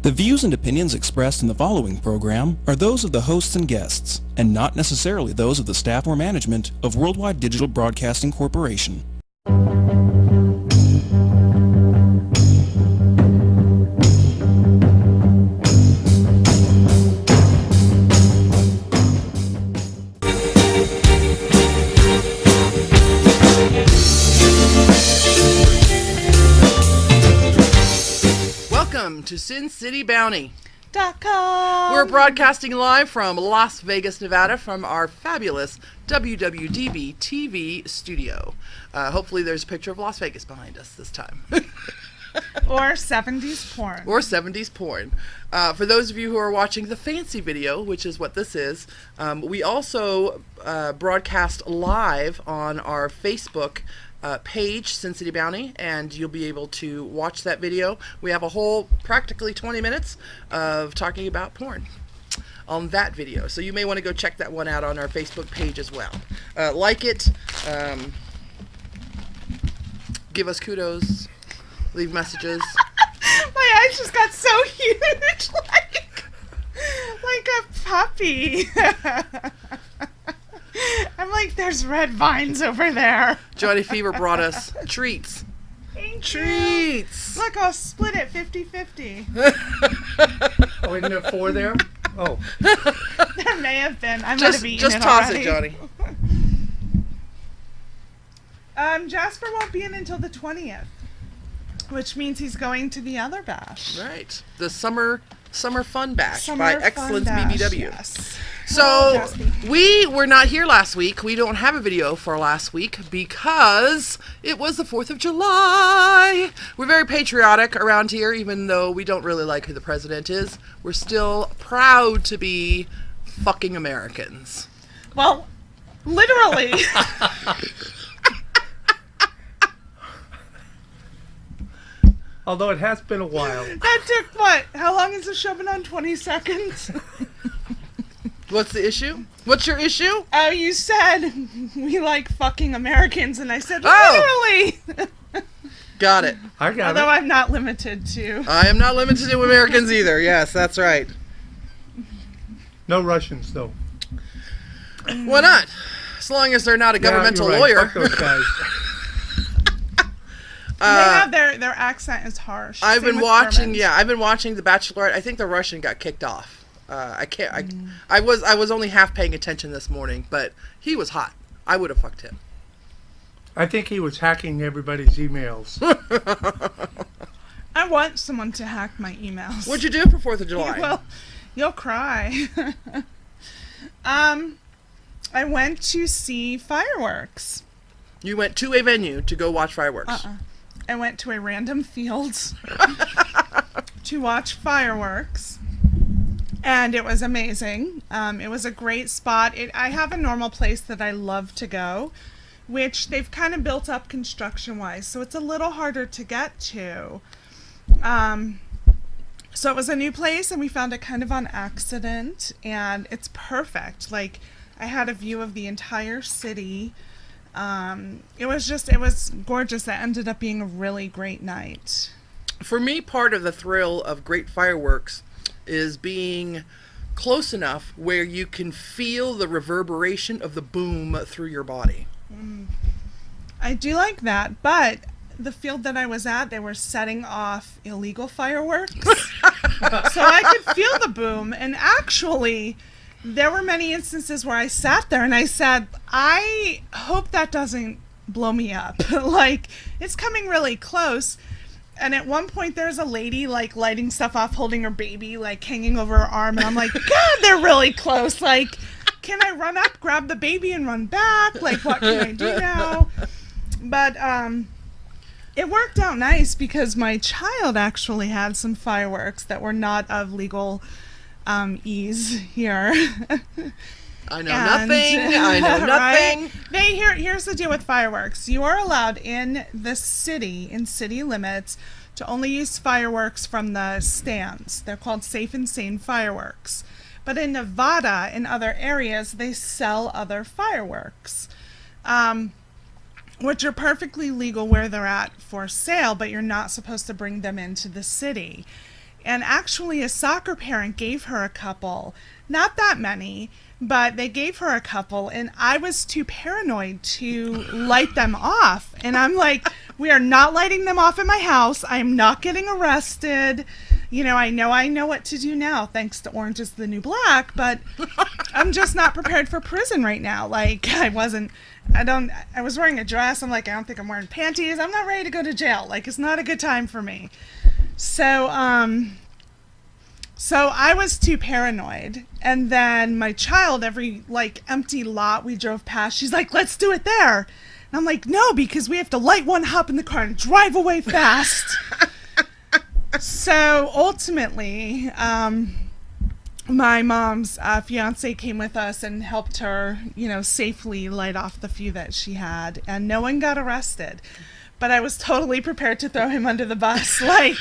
The views and opinions expressed in the following program are those of the hosts and guests, and not necessarily those of the staff or management of Worldwide Digital Broadcasting Corporation. Welcome to SinCityBounty.com. We're broadcasting live from Las Vegas, Nevada, from our fabulous WWDB TV studio. Hopefully there's a picture of Las Vegas behind us this time. Or 70s porn. Or 70s porn. For those of you who are watching the fancy video, which is what this is, we also broadcast live on our Facebook page, SinCityBounty, and you'll be able to watch that video. We have a whole practically 20 minutes of talking about porn on that video, so you may want to go check that one out on our Facebook page as well. Like it, give us kudos, leave messages. My eyes just got so huge, like a puppy. I'm like, there's red vines over there. Johnny Fever brought us treats. Treats! Look, I'll split it 50-50. Oh, isn't there 4 there? Oh. There may have been. I might have eaten just it toss already. it, Johnny. Jasper won't be in until the 20th, which means he's going to the other bash. Right. The Summer Fun Bash Summer by Fun Xlence Bash, BBW. yes. So, we were not here last week. We don't have a video for last week because it was the 4th of July. We're very patriotic around here, even though we don't really like who the president is. We're still proud to be fucking Americans. Well, literally. Although it has been a while. That took what? How long has the show been on? 20 seconds? What's the issue? What's your issue? Oh, you said we like fucking Americans, and I said literally. Got it. I got Although it. I'm not limited to. I am not limited to Americans either. Yes, that's right. No Russians, though. Why not? As long as they're not a governmental you're right. lawyer. Fuck those guys. They have their accent is harsh. I've Same been with watching. Germans. Yeah, I've been watching The Bachelorette. I think the Russian got kicked off. I can't. I was only half paying attention this morning, but he was hot. I would have fucked him. I think he was hacking everybody's emails. I want someone to hack my emails. What'd you do for 4th of July? Well, you'll cry. I went to see fireworks. You went to a venue to go watch fireworks. I went to a random field to watch fireworks, and it was amazing. It was a great spot. I have a normal place that I love to go, which they've kind of built up construction-wise, so it's a little harder to get to. So it was a new place, and we found it kind of on accident, and it's perfect. Like, I had a view of the entire city. It was gorgeous. That ended up being a really great night. For me, part of the thrill of great fireworks is being close enough where you can feel the reverberation of the boom through your body. I do like that, but the field that I was at, they were setting off illegal fireworks. So I could feel the boom, and actually there were many instances where I sat there and I said, I hope that doesn't blow me up. Like, it's coming really close. And at one point there's a lady like lighting stuff off, holding her baby, like hanging over her arm. And I'm like, God, they're really close. Like, can I run up, grab the baby and run back? Like, what can I do now? But it worked out nice because my child actually had some fireworks that were not of legal ease here. I know nothing. I know nothing. Right? Here's the deal with fireworks. You are allowed in the city, in city limits, to only use fireworks from the stands. They're called safe and sane fireworks. But in Nevada and other areas, they sell other fireworks, which are perfectly legal where they're at for sale, but you're not supposed to bring them into the city. And actually a soccer parent gave her a couple. Not that many, but they gave her a couple, and I was too paranoid to light them off. And I'm like, we are not lighting them off in my house. I am not getting arrested. I know what to do now, thanks to Orange is the New Black, but I'm just not prepared for prison right now. Like, I was wearing a dress. I'm like, I don't think I'm wearing panties. I'm not ready to go to jail. Like, it's not a good time for me. So I was too paranoid. And then my child, every empty lot we drove past, she's like, let's do it there. And I'm like, no, because we have to light one, hop in the car, and drive away fast. So ultimately, my mom's fiance came with us and helped her, safely light off the few that she had. And no one got arrested. But I was totally prepared to throw him under the bus. Like,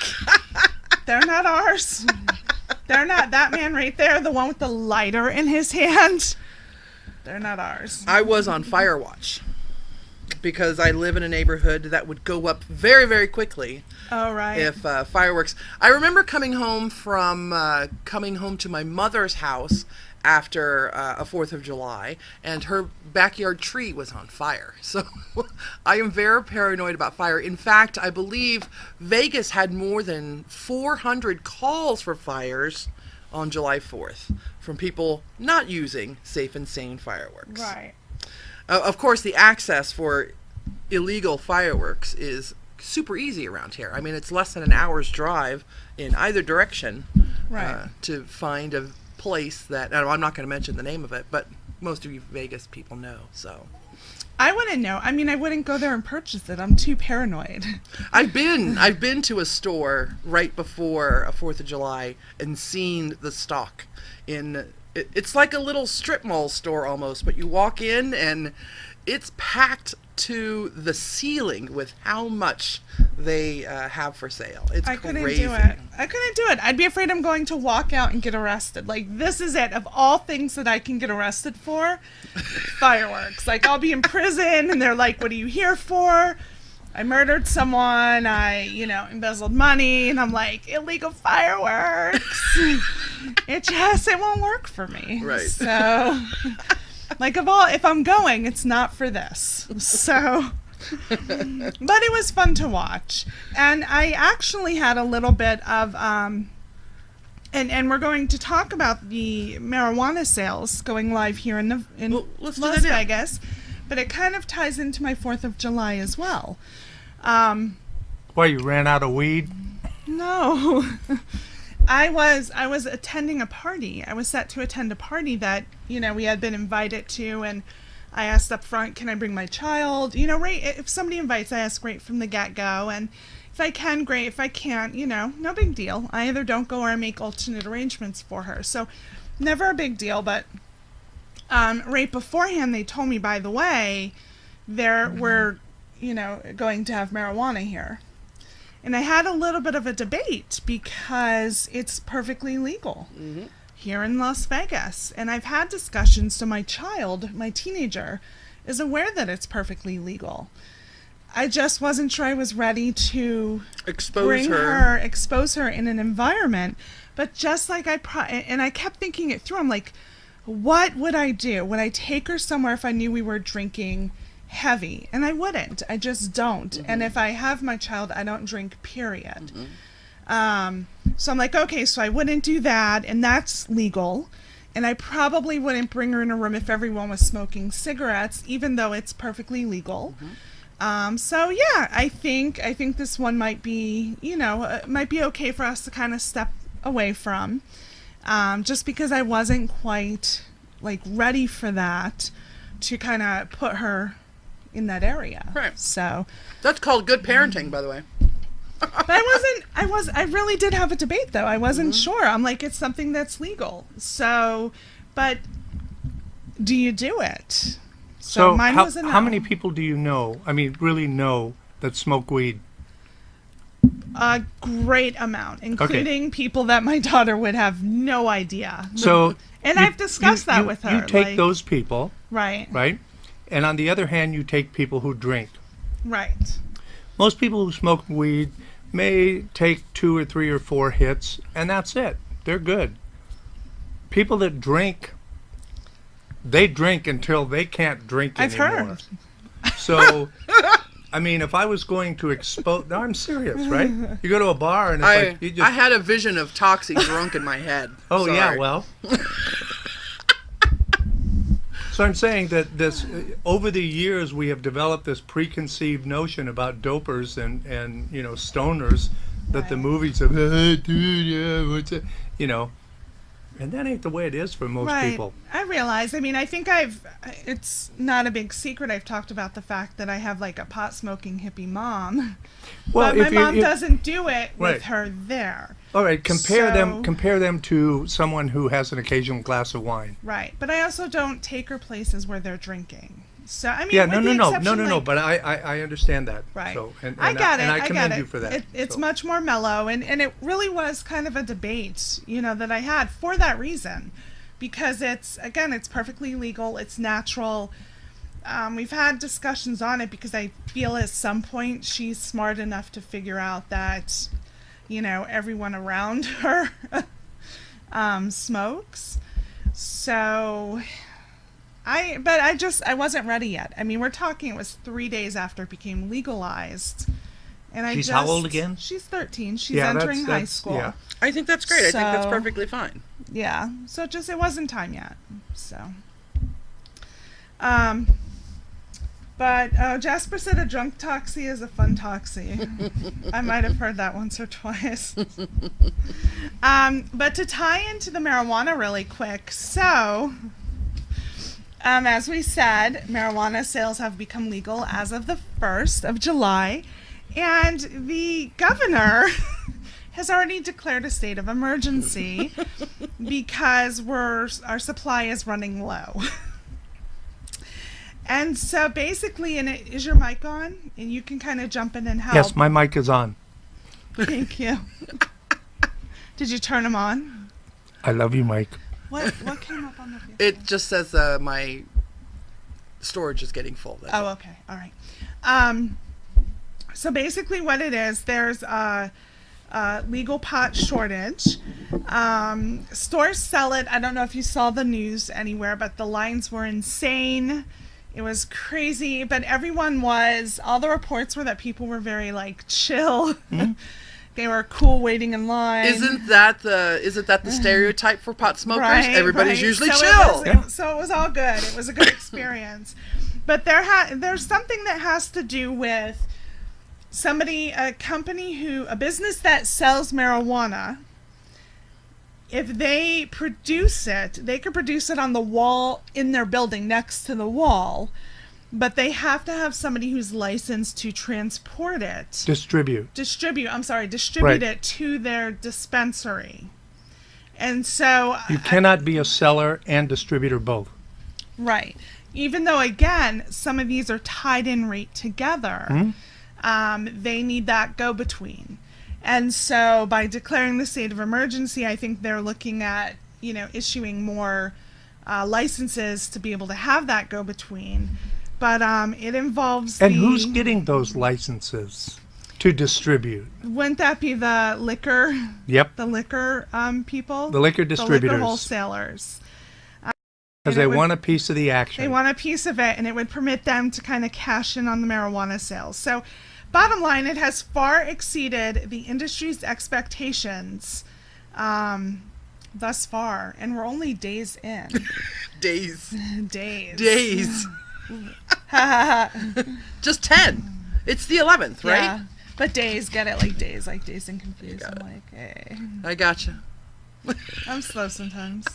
they're not ours. They're not. That man right there, the one with the lighter in his hand, they're not ours. I was on fire watch because I live in a neighborhood that would go up very, very quickly. Oh, right. If fireworks. I remember coming home to my mother's house after a 4th of July, and her backyard tree was on fire. So I am very paranoid about fire. In fact, I believe Vegas had more than 400 calls for fires on July 4th from people not using safe and sane fireworks. Right. Of course, the access for illegal fireworks is super easy around here. I mean, it's less than an hour's drive in either direction, right, to find a place that, I'm not going to mention the name of it, but most of you Vegas people know. So I wouldn't know. I mean, I wouldn't go there and purchase it. I'm too paranoid. I've been to a store right before a 4th of July and seen the stock in. It's like a little strip mall store almost, but you walk in and it's packed to the ceiling with how much they have for sale. It's I couldn't crazy. do it. I couldn't do it. I'd be afraid I'm going to walk out and get arrested. Like, this is it. Of all things that I can get arrested for, fireworks. Like, I'll be in prison and they're like, what are you here for? I murdered someone. I, embezzled money. And I'm like, illegal fireworks. It won't work for me. Right. So, if I'm going, it's not for this. So, but it was fun to watch. And I actually had a little bit of, and we're going to talk about the marijuana sales going live here in let's Las Vegas. But it kind of ties into my 4th of July as well. Why, you ran out of weed? No. I was attending a party. I was set to attend a party that, we had been invited to, and I asked up front, can I bring my child? Right, if somebody invites, I ask right from the get-go, and if I can, great. If I can't, no big deal. I either don't go or I make alternate arrangements for her. So never a big deal, but right beforehand, they told me, by the way, we're, going to have marijuana here. And I had a little bit of a debate because it's perfectly legal here in Las Vegas. And I've had discussions, so my child, my teenager, is aware that it's perfectly legal. I just wasn't sure I was ready to expose her in an environment. But just like and I kept thinking it through. I'm like, what would I do? Would I take her somewhere if I knew we were drinking heavy? And I wouldn't. I just don't. And if I have my child, I don't drink, period. So I'm like, okay, so I wouldn't do that, and that's legal. And I probably wouldn't bring her in a room if everyone was smoking cigarettes, even though it's perfectly legal. So yeah, I think this one might be, might be okay for us to kind of step away from, just because I wasn't quite ready for that, to kind of put her in that area. Right. So that's called good parenting, by the way. But I really did have a debate, though. I wasn't sure. I'm like, it's something that's legal. So, but do you do it? So mine was a no. How many people do you know, really know, that smoke weed? A great amount, including people that my daughter would have no idea. So, I've discussed that with her. You take those people. Right. Right? And on the other hand, you take people who drink. Right. Most people who smoke weed may take 2 or 3 or 4 hits, and that's it. They're good. People that drink, they drink until they can't drink anymore. I've heard. So, I mean, if I was going to expose... No, I'm serious, right? You go to a bar and it's like... You just, I had a vision of Toxic drunk in my head. oh, Sorry. yeah, well... So I'm saying that this, over the years, we have developed this preconceived notion about dopers and you know, stoners, that the Right. movies have, "Hey, dude, yeah, what's it?" You know, and that ain't the way it is for most Right. people. I realize. I mean, I think it's not a big secret. I've talked about the fact that I have like a pot smoking hippie mom. Well, but my if mom you, doesn't do it Right. with her there. all right, compare So- them to someone who has an occasional glass of wine. Right. But I also don't take her places where they're drinking. So, I mean, Yeah, with no, the no. exception, like- But I understand that. Right. So, and I get it. And I get commend it. you for that. It's so. much more mellow, and it really was kind of a debate, you know, that I had for that reason, because it's perfectly legal, it's natural. We've had discussions on it because I feel at some point she's smart enough to figure out that, you know, everyone around her smokes. So I wasn't ready yet. I mean, we're talking, it was 3 days after it became legalized. And She's how old again? She's 13. She's Yeah, entering high that's- school. yeah. I think that's great. I think that's So- perfectly fine. Yeah. So it wasn't time yet. So. But Jasper said a drunk toxie is a fun toxie. I might have heard that once or twice. But to tie into the marijuana really quick, so as we said, marijuana sales have become legal as of the 1st of July, and the governor has already declared a state of emergency because our supply is running low. And so basically, is your mic on? And you can kind of jump in and help. Yes, my mic is on. Thank you. Did you turn them on? I love you, Mike. What came up on the video? It just says my storage is getting full. That's all. Okay. All right. So basically what it is, there's a legal pot shortage. Stores sell it. I don't know if you saw the news anywhere, but the lines were insane. It was crazy, but all the reports were that people were very like chill. Mm-hmm. They were cool waiting in line. Isn't that the stereotype for pot smokers? Right, Everybody's right. usually So chill. So it was all good. It was a good experience. But there's something that has to do with a business that sells marijuana. If they produce it, they can produce it on the wall in their building next to the wall, but they have to have somebody who's licensed to transport it. Distribute. Distribute Right. it to their dispensary. And so You cannot be a seller and distributor both. right. Even though again, some of these are tied in right together, they need that go-between. And so by declaring the state of emergency, I think they're looking at, you know, issuing more licenses to be able to have that go-between. But it involves And who's getting those licenses to distribute? Wouldn't that be the liquor Yep, people? the liquor The distributors. liquor wholesalers. Because and they it would- want a piece of the action. They want a piece of it, and it would permit them to kind of cash in on the marijuana sales. So, bottom line, it has far exceeded the industry's expectations thus far, and we're only days in. Days. Days. Just 10. It's the 11th, right? Yeah. But days, get it? Like days and confused. got I'm like, hey. I gotcha. I'm slow sometimes.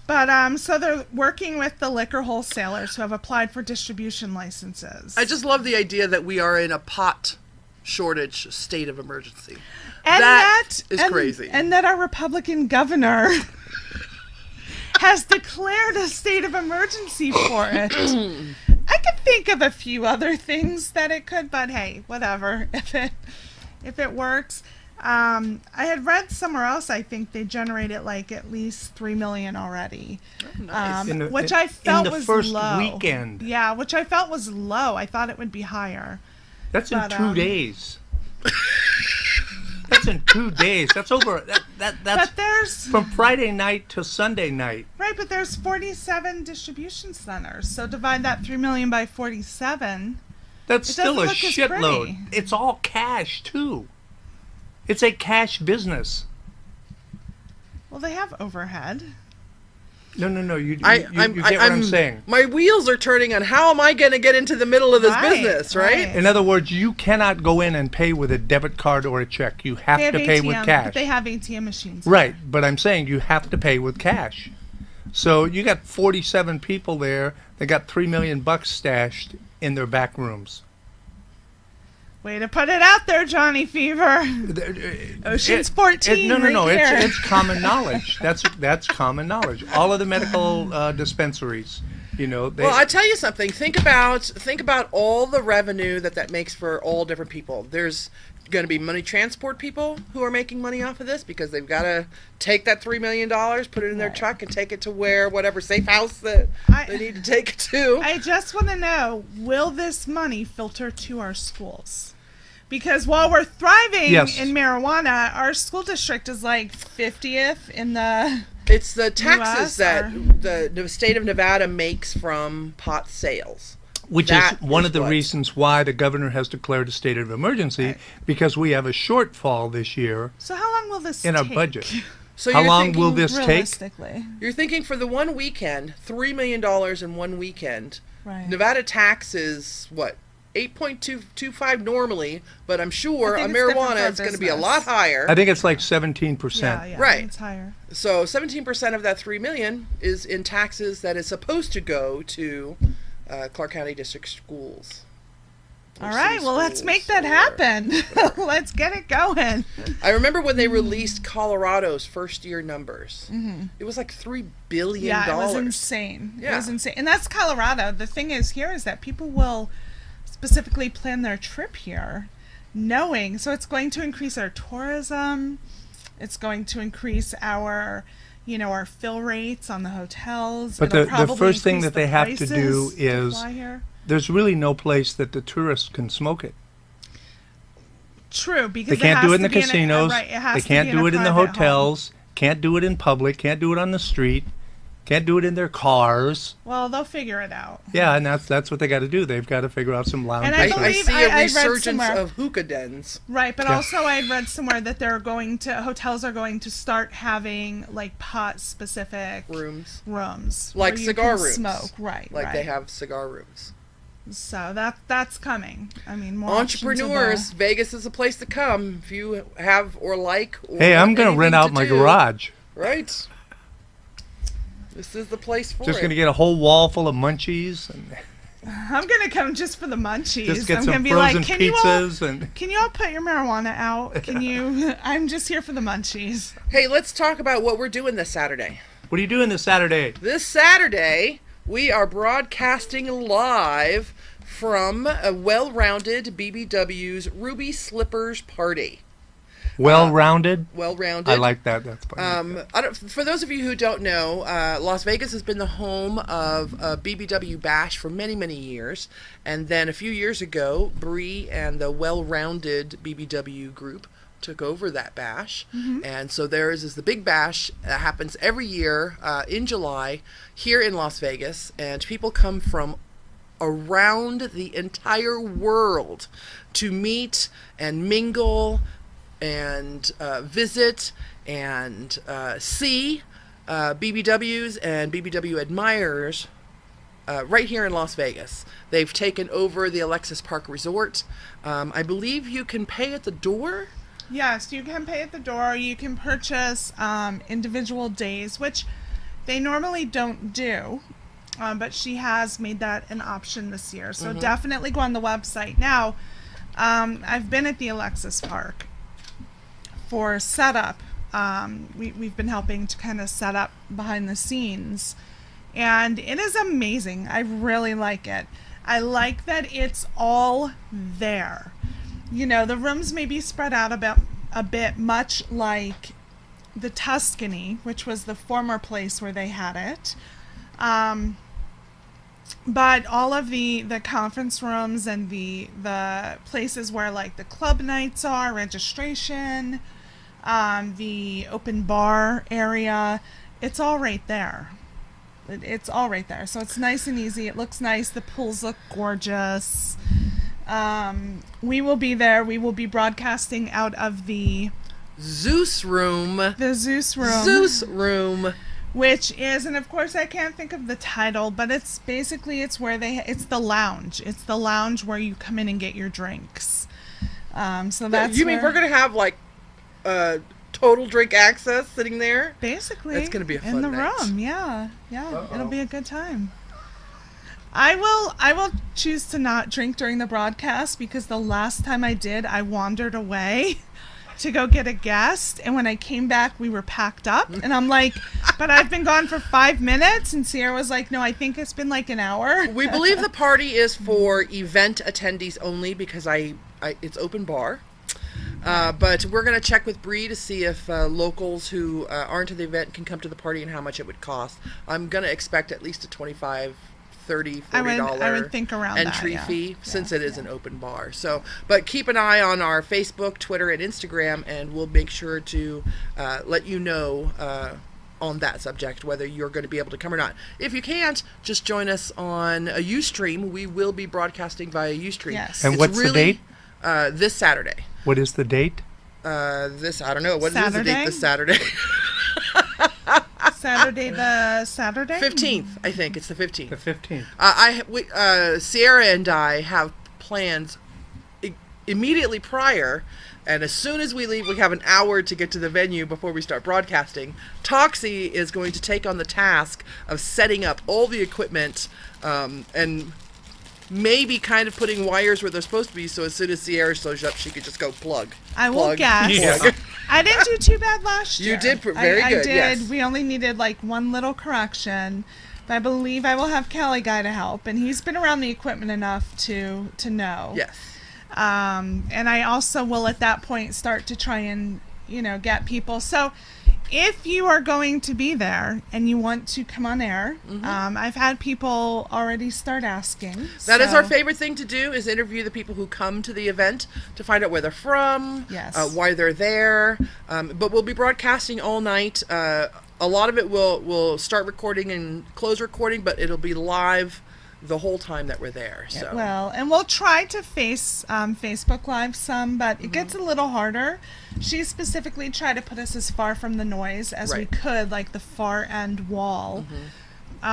But so they're working with the liquor wholesalers who have applied for distribution licenses. I just love the idea that we are in a pot shortage state of emergency. And That is crazy. And that our Republican governor has declared a state of emergency for it. I could think of a few other things that it could, but hey, whatever. If it works. I had read somewhere else, I think they generated like at least 3 million already. Oh, nice. Which I felt in the was first low. weekend. Yeah, which I felt was low. I thought it would be higher. That's in but, 2 days. That's in 2 days. That's over. That's But there's from Friday night to Sunday night. right, but there's 47 distribution centers. So divide that 3 million by 47. That's It still a doesn't look as shitload. pretty. It's all cash too. It's a cash business. Well, they have overhead. No. You get what I'm saying. My wheels are turning on how am I going to get into the middle of this Right, business, right? right. In other words, you cannot go in and pay with a debit card or a check. You have They have to pay with ATM, cash. but they have ATM machines. Right, but I'm saying you have to pay with cash. So you got 47 people there that got $3 million stashed in their back rooms. Way to put it out there, Johnny Fever. Ocean's 14. No. right here. It's common knowledge. That's common knowledge. All of the medical dispensaries, they, Well, I tell you something. Think about all the revenue that makes for all different people. There's going to be money transport people who are making money off of this because they've got to take that $3 million, put it in their Right. truck, and take it to whatever safe house that they need to take it to. I just want to know, will this money filter to our schools? Because while we're thriving Yes. in marijuana, our school district is like 50th in the... It's the taxes US that or- the state of Nevada makes from pot sales. which That is one is of the what- reasons why the governor has declared a state of emergency, Right. because we have a shortfall this year So how long will this in our take? budget. So How you're long thinking, will this take? Realistically. You're thinking for the one weekend, $3 million in one weekend. Right. Nevada tax is what? 8.225 normally, but I'm sure I on think it's different marijuana for it's going to be a business. lot higher. I think it's like 17%. Yeah, Right. It's higher. So 17% of that $3 million is in taxes that is supposed to go to Clark County District schools. Or All right, city well, let's schools, make that or- happen. Let's get it going. I remember when they released Colorado's first year numbers. It was like $3 billion. Yeah, it was insane. It Yeah. was insane. And that's Colorado. The thing is here is that people will specifically plan their trip here knowing. So it's going to increase our tourism. It's going to increase our, our fill rates on the hotels. But It'll the probably first thing increase that the they have to prices do to is fly here. there's really no place that the tourists can smoke it. True, because They can't do it in the has to be casinos. right, it has They to can't be in do a it in the private home. hotels. Can't do it in public. Can't do it on the street. Can't do it in their cars. Well, they'll figure it out. Yeah, and that's what they got to do. They've got to figure out some lounge. And I, I I believe- see a I read resurgence somewhere- of hookah dens. Right, but Yeah. also I read somewhere that hotels are going to start having like pot specific Rooms. rooms. Like where you cigar can rooms. Smoke, right. Like right. they have cigar rooms. So that's coming. I mean, more options of Entrepreneurs, Vegas is a place to come if you have or like. Or Hey, I'm going to anything rent out my do. garage. Right. This is the place for Just it. going to get a whole wall full of munchies and I'm gonna come just for the munchies. just get I'm some gonna be frozen like, can you all pizzas put your marijuana out? Can you? I'm just here for the munchies. Hey, let's talk about what we're doing this Saturday. What are you doing this Saturday? This Saturday, we are broadcasting live from a well-rounded BBW's Ruby Slippers party. Well-rounded. Well-rounded. I like that. That's funny. For those of you who don't know, Las Vegas has been the home of a BBW Bash for many, many years. And then a few years ago, Bree and the well-rounded BBW group took over that bash. And so theirs is the big bash that happens every year in July here in Las Vegas. And people come from around the entire world to meet and mingle and visit and see BBWs and BBW admirers right here in Las Vegas. They've taken over the Alexis Park Resort. I believe you can pay at the door. Yes, you can pay at the door. You can purchase individual days, which they normally don't do. But she has made that an option this year. So definitely go on the website. Now, I've been at the Alexis Park for setup. We've been helping to kind of set up behind the scenes. And it is amazing. I really like it. I like that it's all there. The rooms may be spread out about a bit, much like the Tuscany, which was the former place where they had it. But all of the conference rooms and the places where like the club nights are, registration, the open bar area, it's all right there. It's all right there. So it's nice and easy. It looks nice. The pools look gorgeous. We will be there. We will be broadcasting out of the Zeus room. The Zeus room. Zeus room. Which is, and of course I can't think of the title, but it's basically, it's where it's the lounge. It's the lounge where you come in and get your drinks. So that's You mean we're going to have like total drink access sitting there? Basically. It's going to be a fun in the night. room, yeah. It'll be a good time. I will choose to not drink during the broadcast because the last time I did, I wandered away to go get a guest, and when I came back we were packed up, and I'm like, but I've been gone for 5 minutes, and Sierra was like, no, I think it's been like an hour. We believe the party is for event attendees only because it's open bar. But we're going to check with Bree to see if locals who aren't at the event can come to the party and how much it would cost. I'm going to expect at least a $25, $30, $40 I would think around entry that, yeah. fee since it is an open bar. So, but keep an eye on our Facebook, Twitter, and Instagram, and we'll make sure to let you know on that subject whether you're going to be able to come or not. If you can't, just join us on a Ustream. We will be broadcasting via Ustream. Yes. And what's the date? This Saturday. What is the date? I don't know. What is the Saturday? date this Saturday? Saturday? 15th, I think. It's the 15th. The 15th. Sierra and I have plans immediately prior, and as soon as we leave, we have an hour to get to the venue before we start broadcasting. Toxie is going to take on the task of setting up all the equipment and maybe kind of putting wires where they're supposed to be, so as soon as Sierra shows up, she could just go plug. I will guess. Yeah. I didn't do too bad last year. You did very good, I did. yes. We only needed like one little correction. But I believe I will have Kelly Guy to help, and he's been around the equipment enough to know. Yes. And I also will at that point start to try and, get people. So if you are going to be there and you want to come on air, I've had people already start asking. That is our favorite thing to do, is interview the people who come to the event to find out where they're from, Yes. Why they're there. But we'll be broadcasting all night. A lot of it will start recording and close recording, but it'll be live the whole time that we're there. So. Well, and we'll try to Facebook Live some, but it gets a little harder. She specifically tried to put us as far from the noise as we could, like the far end wall,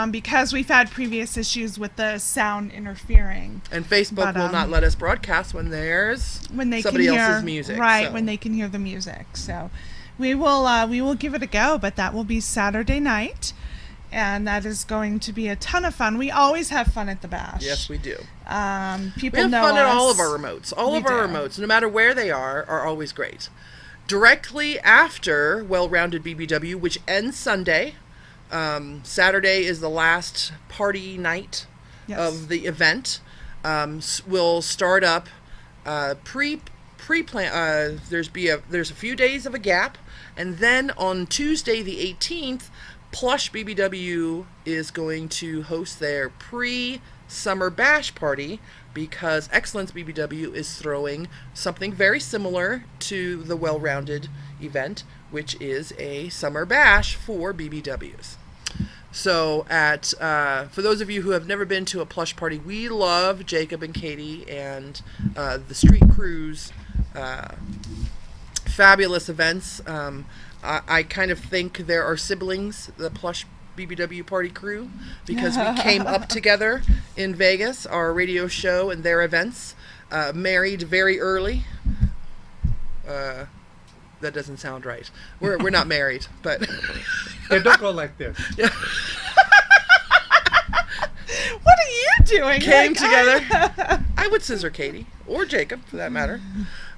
because we've had previous issues with the sound interfering. And Facebook will not let us broadcast when there's somebody else's music. Right, so. when they can hear the music. So we will give it a go, but that will be Saturday night. And that is going to be a ton of fun. We always have fun at the Bash. Yes, we do. People we have know fun at us. all of our remotes. All of our do. remotes, no matter where they are always great. Directly after Well-Rounded BBW, which ends Sunday, Saturday is the last party night of the event. We'll start up pre-plan. There's a few days of a gap, and then on Tuesday the 18th. Plush BBW is going to host their pre-summer bash party because Xlence BBW is throwing something very similar to the Well-Rounded event, which is a summer bash for BBWs. So for those of you who have never been to a Plush party, we love Jacob and Katie and the Street Crews fabulous events. I kind of think there are siblings, the Plush BBW party crew, because we came up together in Vegas, our radio show and their events, married very early. That doesn't sound right. We're not married, but Hey, don't go like this. What are you doing? Came together. I would scissor Katie or Jacob, for that matter.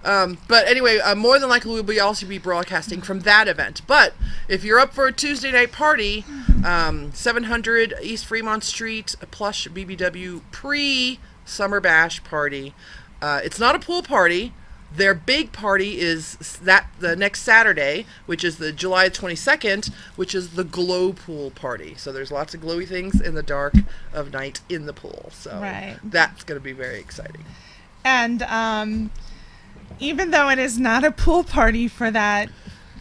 But anyway, more than likely we'll also be broadcasting from that event. But if you're up for a Tuesday night party, 700 East Fremont Street, a Plush BBW pre-Summer Bash party. It's not a pool party. Their big party is the next Saturday, which is the July 22nd, which is the glow pool party. So there's lots of glowy things in the dark of night in the pool. So that's going to be very exciting. And even though it is not a pool party for that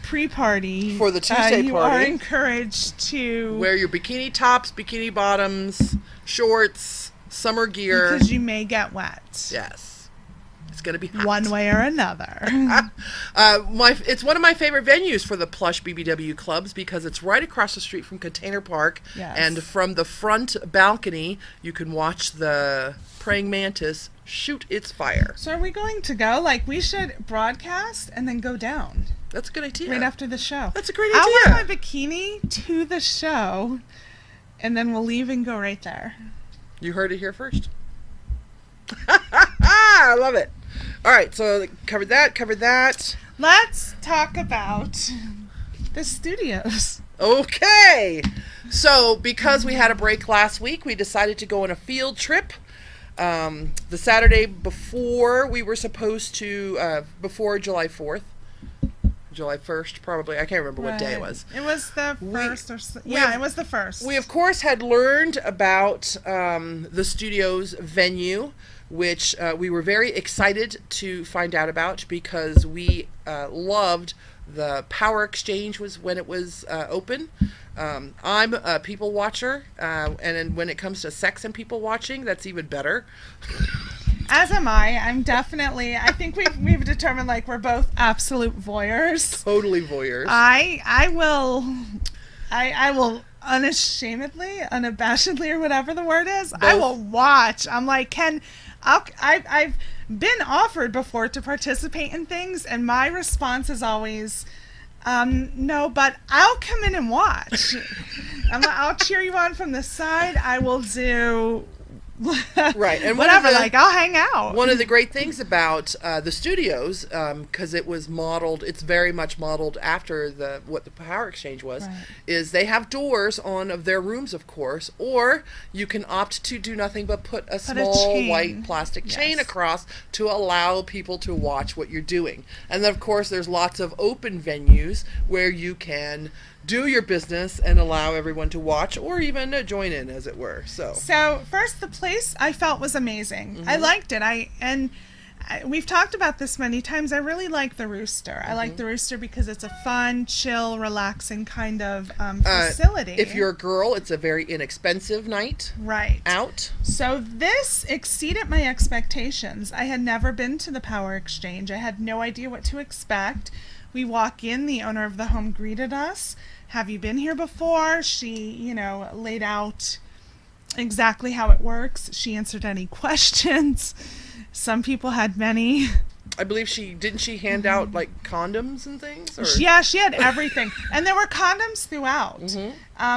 pre-party, for the Tuesday you party, are encouraged to wear your bikini tops, bikini bottoms, shorts, summer gear, because you may get wet. Yes, it's going to be hot. One way or another. It's one of my favorite venues for the Plush BBW clubs because it's right across the street from Container Park, and from the front balcony you can watch the praying mantis shoot its fire. So are we going to go? Like, we should broadcast and then go down. That's a good idea. Right after the show. That's a great idea. I'll wear my bikini to the show, and then we'll leave and go right there. You heard it here first. I love it. All right, so covered that. Let's talk about the studios. Okay. So, because we had a break last week, we decided to go on a field trip. The Saturday before we were supposed to, before July 4th. July 1st, probably. I can't remember what day it was. It was the first, it was the first. We, of course, had learned about the studio's venue, which we were very excited to find out about because we loved the Power Exchange was when it was open. I'm a people watcher, and then when it comes to sex and people watching, that's even better. As am I. I'm definitely. I think we've determined like we're both absolute voyeurs. Totally voyeurs. I will unashamedly, unabashedly, or whatever the word is. Both. I will watch. I'm like, I've been offered before to participate in things, and my response is always, no, but I'll come in and watch. I'll cheer you on from the side. I will do. Right, and whatever, I'll hang out. One of the great things about the studios, because it was modeled, it's very much modeled after what the Power Exchange was, is they have doors of their rooms, of course, or you can opt to do nothing but put a small white plastic chain across to allow people to watch what you're doing. And then, of course, there's lots of open venues where you can do your business and allow everyone to watch or even join in, as it were. So first, the place I felt was amazing. I liked it. We've talked about this many times. I really like the Rooster. I like the Rooster because it's a fun, chill, relaxing kind of facility. If you're a girl, it's a very inexpensive night out. So this exceeded my expectations. I had never been to the Power Exchange. I had no idea what to expect. We walk in, the owner of the home greeted us. Have you been here before? She, laid out exactly how it works. She answered any questions. Some people had many. I believe she hand out like condoms and things? Or? Yeah, she had everything. And there were condoms throughout.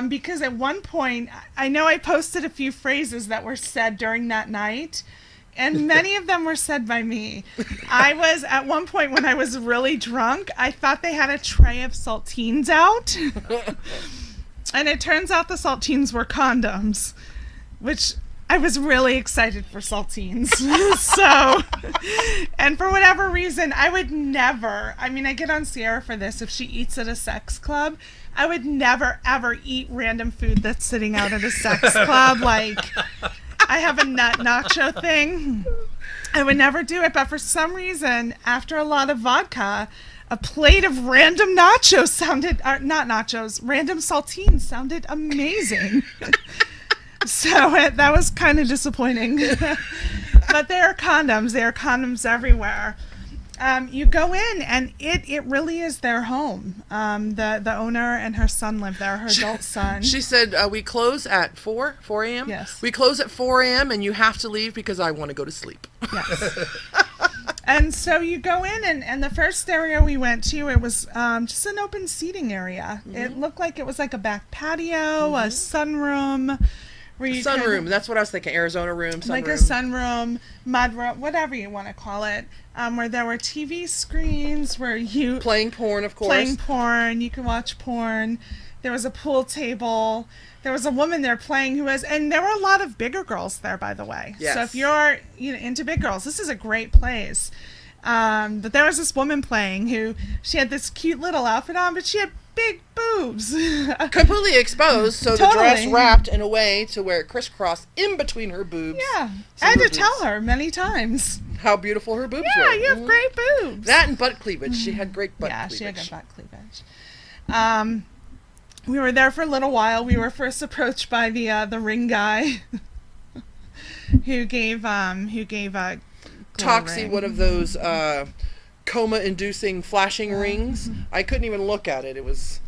Because at one point, I know I posted a few phrases that were said during that night. And many of them were said by me. I was, at one point when I was really drunk, I thought they had a tray of saltines out. And it turns out the saltines were condoms, which I was really excited for saltines. And for whatever reason, I would never, I get on Sierra for this, if she eats at a sex club, I would never, ever eat random food that's sitting out at a sex club, I have a nut nacho thing. I would never do it, but for some reason, after a lot of vodka, a plate of random nachos random saltines sounded amazing. So that was kind of disappointing. But there are condoms. There are condoms everywhere. You go in, and it really is their home. The owner and her son live there, her adult son. She said, we close at 4 a.m.? Yes. We close at 4 a.m., and you have to leave because I want to go to sleep. Yes. And so you go in, and the first area we went to, it was just an open seating area. It looked like it was like a back patio, a sunroom. Sunroom, that's what I was thinking. Arizona room, sunroom. Like a sunroom, mud room, whatever you want to call it. Where there were TV screens, where you... Playing porn, of course. Playing porn, you can watch porn. There was a pool table. There was a woman there playing and there were a lot of bigger girls there, by the way. Yes. So if you're into big girls, this is a great place. But there was this woman playing who, she had this cute little outfit on, but she had big boobs. Completely exposed, so the dress wrapped in a way to where it crisscrossed in between her boobs. Yeah. I had to tell her many times. How beautiful her boobs were. Yeah, you have great boobs. That and butt cleavage. She had great butt cleavage. Yeah, she had good butt cleavage. We were there for a little while. We were first approached by the ring guy who gave a Toxie one of those coma-inducing flashing rings. I couldn't even look at it. It was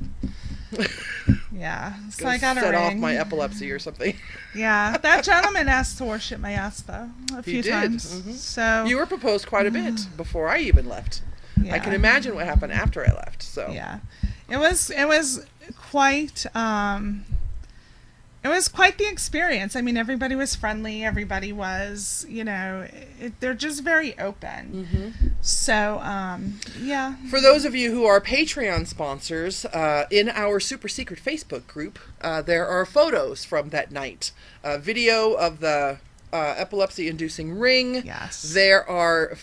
yeah. So I got a set ring. off my epilepsy or something. Yeah, that gentleman asked to worship my ass though a few times. Mm-hmm. So you were proposed quite a bit before I even left. yeah. I can imagine what happened after I left. So yeah, it was quite the experience. I mean, everybody was friendly. Everybody was, they're just very open. Mm-hmm. So, yeah. For those of you who are Patreon sponsors, in our super secret Facebook group, there are photos from that night. Video of the epilepsy-inducing ring. Yes. There are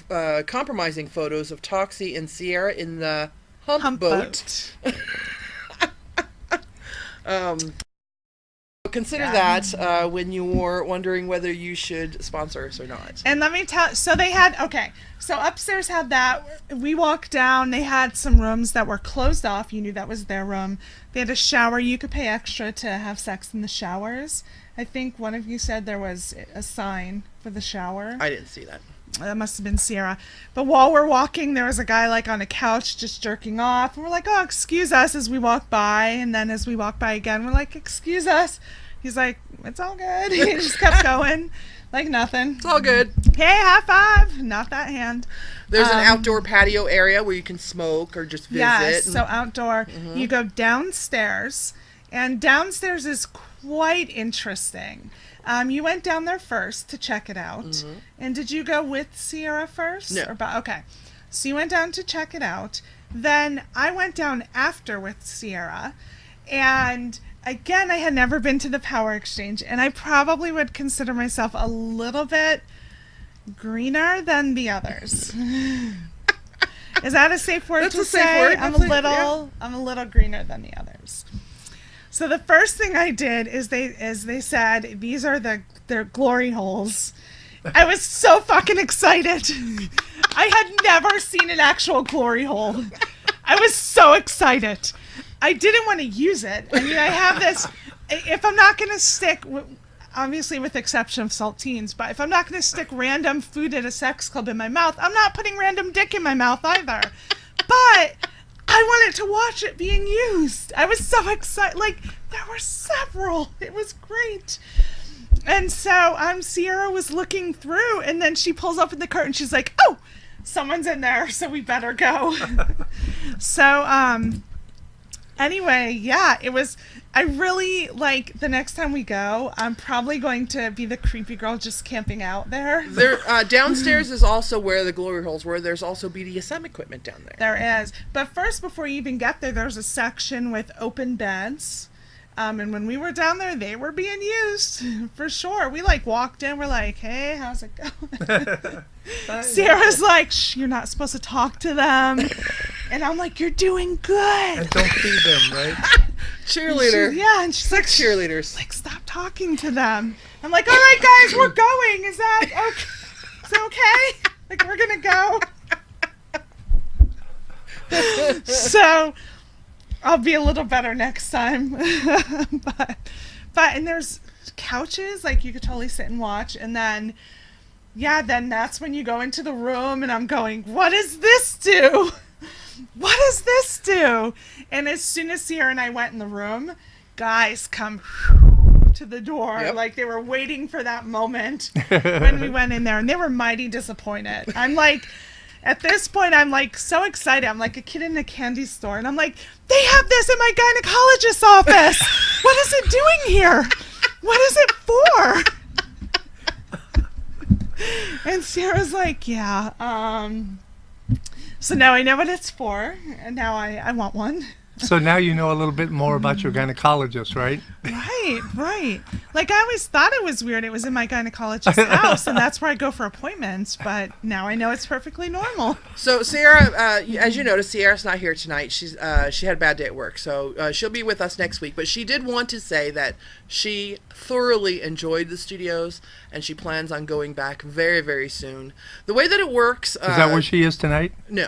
compromising photos of Toxie and Sierra in the hump boat. Consider that when you're wondering whether you should sponsor us or not. And let me tell, so upstairs had that. We walked down, they had some rooms that were closed off. You knew that was their room. They had a shower. You could pay extra to have sex in the showers. I think one of you said there was a sign for the shower. I didn't see that. That must have been Sierra. But while we're walking, there was a guy like on a couch just jerking off. And we're like, oh, excuse us, as we walk by. And then as we walk by again, we're like, excuse us. He's like, it's all good. He just kept going like nothing. It's all good. Hey, high five. Not that hand. There's an outdoor patio area where you can smoke or just visit. Yes, so outdoor. Mm-hmm. You go downstairs. And downstairs is quite interesting. You went down there first to check it out. Mm-hmm. And did you go with Sierra first? No. Okay. So you went down to check it out. Then I went down after with Sierra. And again, I had never been to the Power Exchange. And I probably would consider myself a little bit greener than the others. Is that a safe word to say? Safe word. I'm a little greener than the others. So the first thing I did is they said these are their glory holes. I was so fucking excited. I had never seen an actual glory hole. I was so excited. I didn't want to use it. I mean, I have this. If I'm not going to stick, obviously with the exception of saltines, but if I'm not going to stick random food at a sex club in my mouth, I'm not putting random dick in my mouth either. But I wanted to watch it being used. I was so excited. Like, there were several. It was great. And so Sierra was looking through, and then she pulls up in the curtain. She's like, oh, someone's in there, so we better go. So, anyway, yeah, it was, I really, like, the next time we go, I'm probably going to be the creepy girl just camping out there. Downstairs is also where the glory holes were. There's also BDSM equipment down there. There is. But first, before you even get there, there's a section with open beds. And when we were down there, they were being used, for sure. We, walked in, we're like, hey, how's it going? Sarah's like, shh, you're not supposed to talk to them. And I'm like, you're doing good. And don't feed them, right? Cheerleader. And she's like, cheerleaders. Like, stop talking to them. I'm like, all right, guys, we're going. Is that okay? Is that okay? Like, we're going to go. So I'll be a little better next time. but and there's couches, like, you could totally sit and watch. And then, then that's when you go into the room, and I'm going, what does this do? What does this do? And as soon as Sierra and I went in the room, guys come to the door. Yep. Like, they were waiting for that moment when we went in there, and they were mighty disappointed. I'm like, at this point, I'm like so excited. I'm like a kid in a candy store, and I'm like, they have this in my gynecologist's office. What is it doing here? What is it for? And Sarah's like, yeah, so now I know what it's for, and now I want one. So now you know a little bit more about your gynecologist, right? Right. Right. Like, I always thought it was weird. It was in my gynecologist's house, and that's where I go for appointments. But now I know it's perfectly normal. So Sierra, as you noticed, Sierra's not here tonight. She had a bad day at work, so she'll be with us next week. But she did want to say that she thoroughly enjoyed the studios, and she plans on going back very, very soon. The way that it works... is that where she is tonight? No.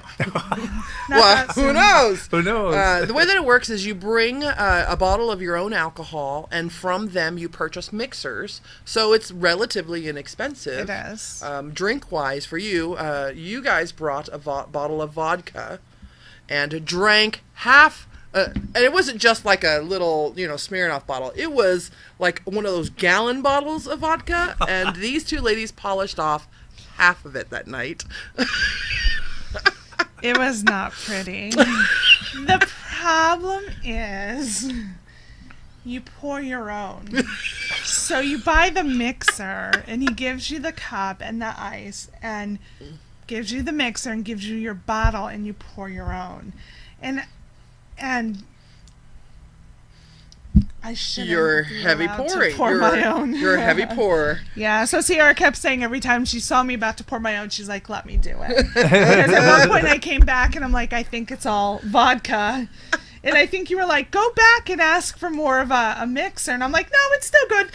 Well, who knows? Who knows? The way that it works is you bring a bottle of your own alcohol, and from them you purchase mixers. So it's relatively inexpensive. It is. Drink-wise, for you, you guys brought a bottle of vodka and drank half... and it wasn't just like a little, Smirnoff bottle. It was like one of those gallon bottles of vodka, and these two ladies polished off half of it that night. It was not pretty. The problem is you pour your own. So you buy the mixer, and he gives you the cup and the ice, and gives you the mixer and gives you your bottle, and you pour your own. And I shouldn't You're be heavy allowed to pouring. pour my own. You're a heavy pourer. Yeah, so Sierra kept saying every time she saw me about to pour my own, she's like, let me do it. Because at one point I came back and I'm like, I think it's all vodka. And I think you were like, go back and ask for more of a mixer. And I'm like, no, it's still good.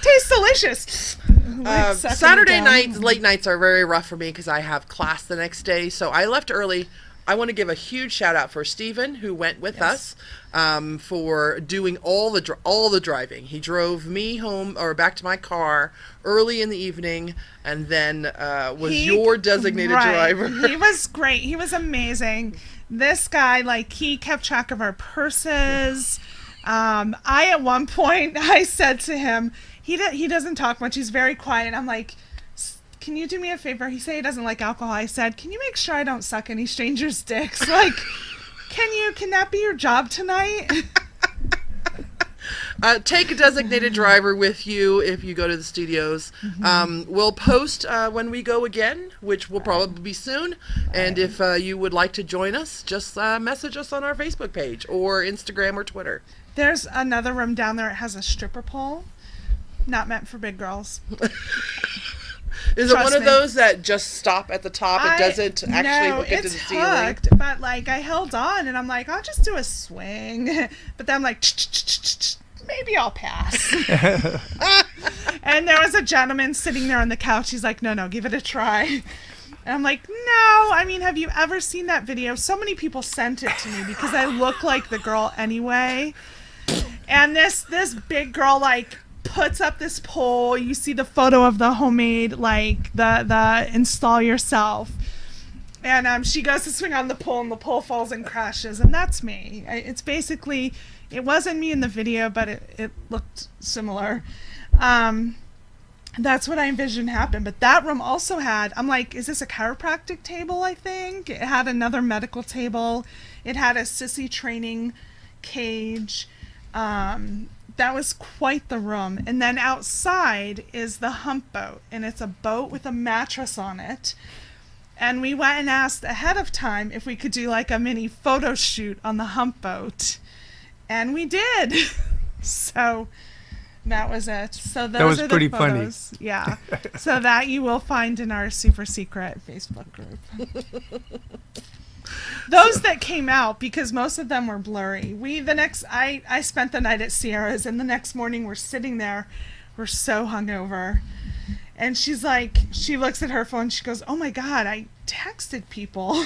Tastes delicious. Like, Saturday nights, late nights are very rough for me because I have class the next day. So I left early. I want to give a huge shout out for Steven, who went with us, for doing all the driving. He drove me home or back to my car early in the evening, and then was your designated driver. He was great. He was amazing. This guy, like, he kept track of our purses. At one point, I said to him, he doesn't talk much. He's very quiet. I'm like, can you do me a favor? He said he doesn't like alcohol. I said, can you make sure I don't suck any strangers' dicks? Like, can that be your job tonight? Take a designated driver with you if you go to the studios. We'll post when we go again, which will probably be soon. And if you would like to join us, just message us on our Facebook page or Instagram or Twitter. There's another room down there. It has a stripper pole. Not meant for big girls. Is it one of those that just stop at the top? It doesn't actually hook into the ceiling? No, it's hooked, but like I held on and I'm like, I'll just do a swing. But then I'm like, maybe I'll pass. And there was a gentleman sitting there on the couch. He's like, no, give it a try. And I'm like, no. I mean, have you ever seen that video? So many people sent it to me because I look like the girl anyway. And this big girl, like, puts up this pole. You see the photo of the homemade, like, the install yourself. And she goes to swing on the pole, and the pole falls and crashes. And that's me. It's basically, it wasn't me in the video, but it looked similar. That's what I envisioned happened. But that room also had, I'm like, is this a chiropractic table, I think? It had another medical table. It had a sissy training cage. That was quite the room. And then outside is the hump boat. And it's a boat with a mattress on it. And we went and asked ahead of time if we could do like a mini photo shoot on the hump boat. And we did. So that was it. So those are pretty the photos. funny. Yeah. So that you will find in our super secret Facebook group. Those that came out, because most of them were blurry. I spent the night at Sierra's, and the next morning we're sitting there. We're so hungover. And she's like, she looks at her phone, she goes, oh my God, I texted people.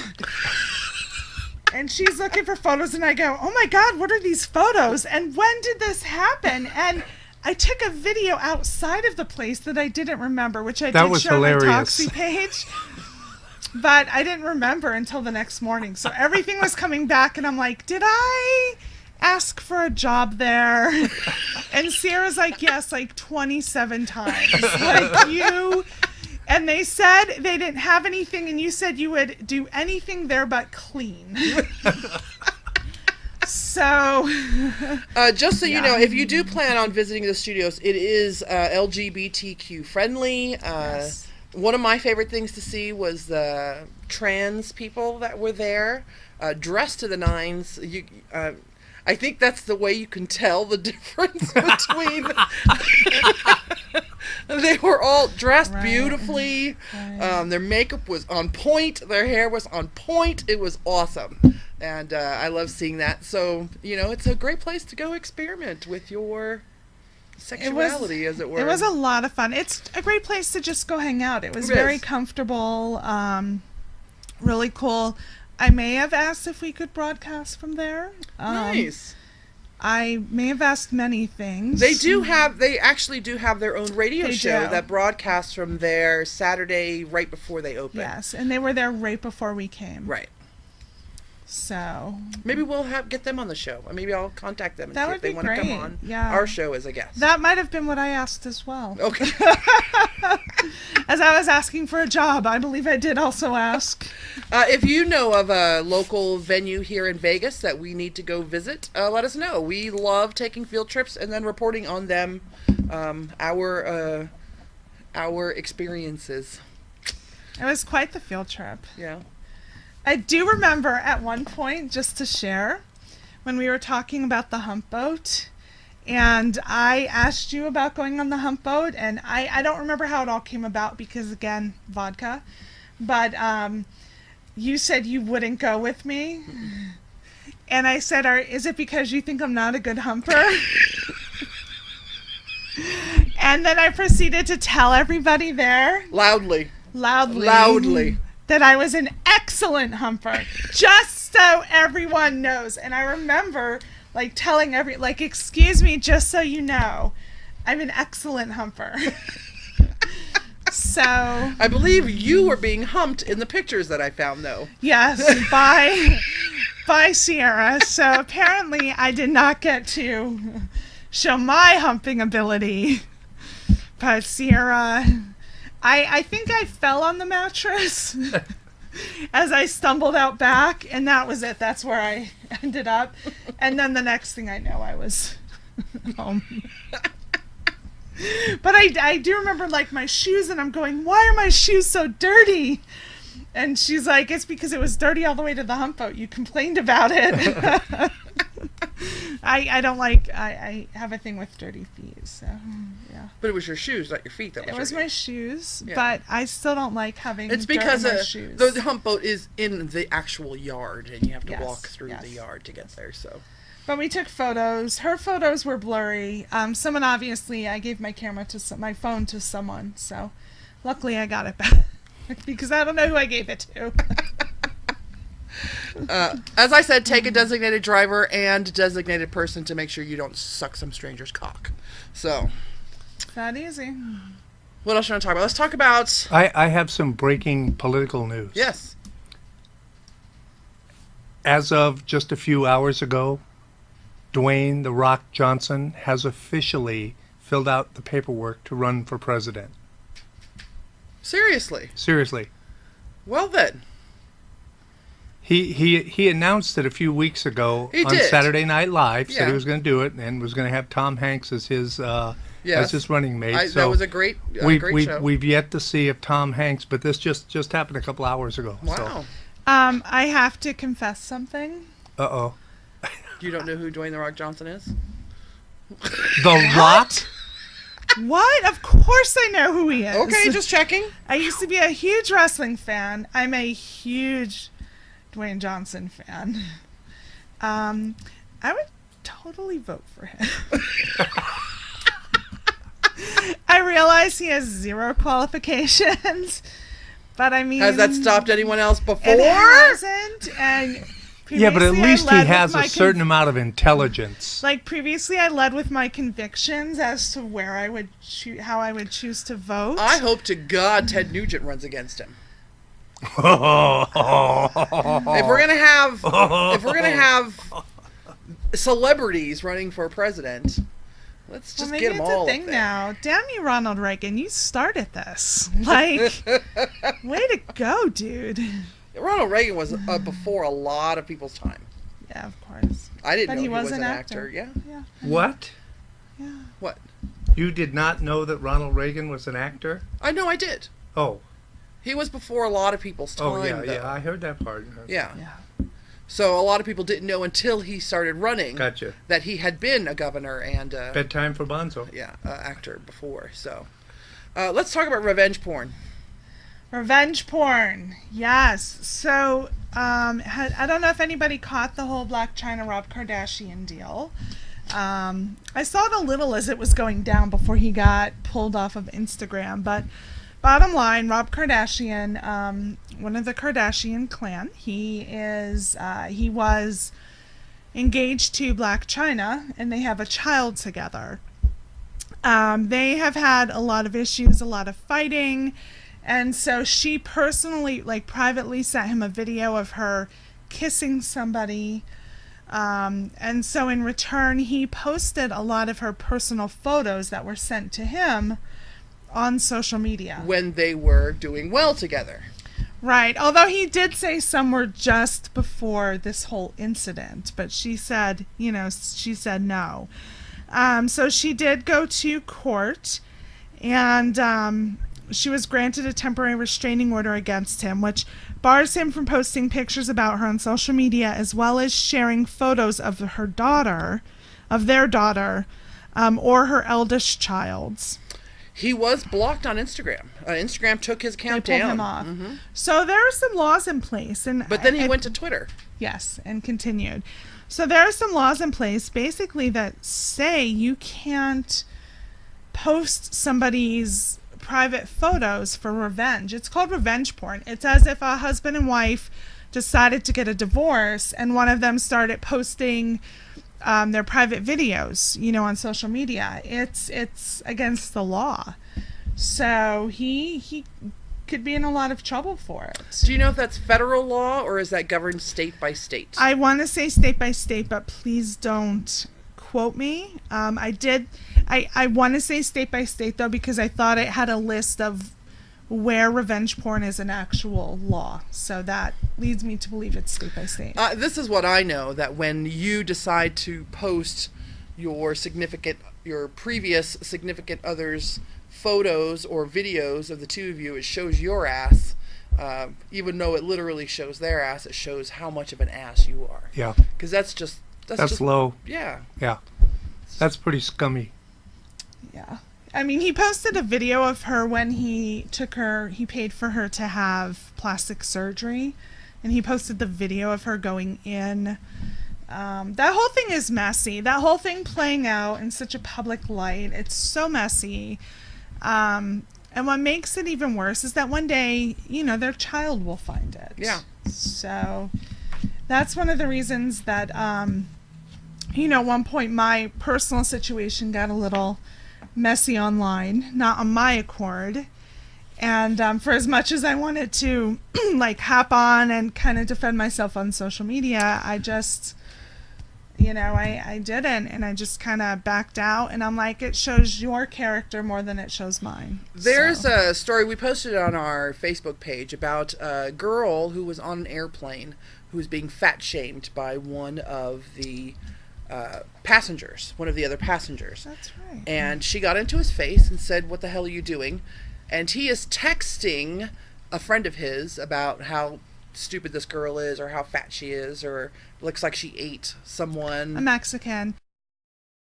And she's looking for photos, and I go, oh my God, what are these photos? And when did this happen? And I took a video outside of the place that I didn't remember, which I did show on my Toxie page. But I didn't remember until the next morning. So everything was coming back, and I'm like, did I ask for a job there? And Sierra's like, yes, like 27 times. Like you. And they said they didn't have anything, and you said you would do anything there but clean. So. Just so you know, if you do plan on visiting the studios, it is LGBTQ friendly. Yes. One of my favorite things to see was the trans people that were there, dressed to the nines. I think that's the way you can tell the difference between. They were all dressed beautifully. Right. Their makeup was on point. Their hair was on point. It was awesome. And I love seeing that. So, it's a great place to go experiment with your sexuality, as it were. It was a lot of fun. It's a great place to just go hang out. It was very comfortable, really cool. I may have asked if we could broadcast from there. Nice. I may have asked many things. They actually do have their own radio show do. that broadcasts from there Saturday right before they open. Yes, and they were there right before we came. Right. So maybe we'll get them on the show. Maybe I'll contact them and see if they want to come on our show as a guest. That might have been what I asked as well. Okay. As I was asking for a job, I believe I did also ask. If you know of a local venue here in Vegas that we need to go visit, let us know. We love taking field trips and then reporting on them, our experiences. It was quite the field trip. Yeah. I do remember at one point, just to share, when we were talking about the hump boat, and I asked you about going on the hump boat, and I don't remember how it all came about because, again, vodka, but you said you wouldn't go with me, and I said, is it because you think I'm not a good humper? And then I proceeded to tell everybody there. Loudly. That I was an excellent humper, just so everyone knows. And I remember, telling excuse me, just so you know, I'm an excellent humper. So I believe you were being humped in the pictures that I found, though. Yes, by Sierra. So apparently I did not get to show my humping ability, but Sierra... I think I fell on the mattress as I stumbled out back, and that was it. That's where I ended up. And then the next thing I know, I was home. But I do remember, my shoes, and I'm going, why are my shoes so dirty? And she's like, it's because it was dirty all the way to the hump boat. You complained about it. I don't I have a thing with dirty feet, so yeah. But it was your shoes, not your feet that was dirty. It was my shoes, but I still don't like having it's dirt because in my shoes. The hump boat is in the actual yard, and you have to walk through the yard to get there, so. But we took photos. Her photos were blurry. Someone obviously, I gave my my phone to someone, so luckily I got it back because I don't know who I gave it to. As I said, take a designated driver and designated person to make sure you don't suck some stranger's cock. So. That easy. What else do you want to talk about? Let's talk about... I have some breaking political news. Yes. As of just a few hours ago, Dwayne "The Rock" Johnson has officially filled out the paperwork to run for president. Seriously? Seriously. Well then. He announced it a few weeks ago on Saturday Night Live. Said he was going to do it and was going to have Tom Hanks as his running mate. That was a great show. We've yet to see if Tom Hanks, but this just happened a couple hours ago. Wow. So. I have to confess something. Uh-oh. You don't know who Dwayne "The Rock" Johnson is? The Rock? What? Of course I know who he is. Okay, just checking. I used to be a huge wrestling fan. I'm a huge Dwayne Johnson fan. I would totally vote for him. I realize he has 0 qualifications, but I mean... Has that stopped anyone else before? It hasn't, and... Yeah, but at least he has a certain amount of intelligence. Previously, I led with my convictions as to where I would how I would choose to vote. I hope to God Ted Nugent runs against him. If we're gonna have celebrities running for president, let's just get them all. Maybe it's a thing now. Damn you, Ronald Reagan! You started this. Way to go, dude. Ronald Reagan was before a lot of people's time. Yeah, of course. I didn't know he was an actor. Yeah. What? Yeah. What? You did not know that Ronald Reagan was an actor? I know I did. Oh. He was before a lot of people's time. Oh, yeah, I heard that part. Yeah. So a lot of people didn't know until he started running Gotcha. that he had been a governor and Bedtime for Bonzo. actor before. So let's talk about revenge porn. Revenge porn, yes. So, I don't know if anybody caught the whole Black China Rob Kardashian deal. I saw it a little as it was going down before he got pulled off of Instagram. But bottom line, Rob Kardashian, one of the Kardashian clan, he was engaged to Black China, and they have a child together. They have had a lot of issues, a lot of fighting. And so she personally, privately sent him a video of her kissing somebody. And so in return, he posted a lot of her personal photos that were sent to him on social media. When they were doing well together. Right. Although he did say some were just before this whole incident. But she said, she said no. So she did go to court, and she was granted a temporary restraining order against him, which bars him from posting pictures about her on social media, as well as sharing photos of their daughter, or her eldest child's. He was blocked on Instagram. Instagram took his account They pulled down. him off. Mhm. So there are some laws in place, But then he went to Twitter. Yes, and continued. So there are some laws in place, basically, that say you can't post somebody's private photos for revenge. It's called revenge porn. It's as if a husband and wife decided to get a divorce, and one of them started posting their private videos, on social media. It's against the law. So he could be in a lot of trouble for it. Do you know if that's federal law or is that governed state by state? I want to say state by state, but please don't quote me. I want to say state by state, though, because I thought it had a list of where revenge porn is an actual law. So that leads me to believe it's state by state. This is what I know, that when you decide to post your previous significant other's photos or videos of the two of you, it shows your ass. Even though it literally shows their ass, it shows how much of an ass you are. Yeah. Because that's just low. Yeah. Yeah. That's pretty scummy. Yeah. I mean, he posted a video of her when he paid for her to have plastic surgery, and he posted the video of her going in. That whole thing is messy. That whole thing playing out in such a public light, it's so messy. And what makes it even worse is that one day, their child will find it. Yeah. So that's one of the reasons that, at one point my personal situation got a little messy online, not on my accord. And for as much as I wanted to hop on and kind of defend myself on social media, I just, I didn't, and I just kind of backed out, and I'm like, it shows your character more than it shows mine. There's a story we posted on our Facebook page about a girl who was on an airplane who was being fat shamed by one of the passengers, one of the other passengers. That's right. And she got into his face and said, "What the hell are you doing?" And he is texting a friend of his about how stupid this girl is, or how fat she is, or looks like she ate someone. A Mexican.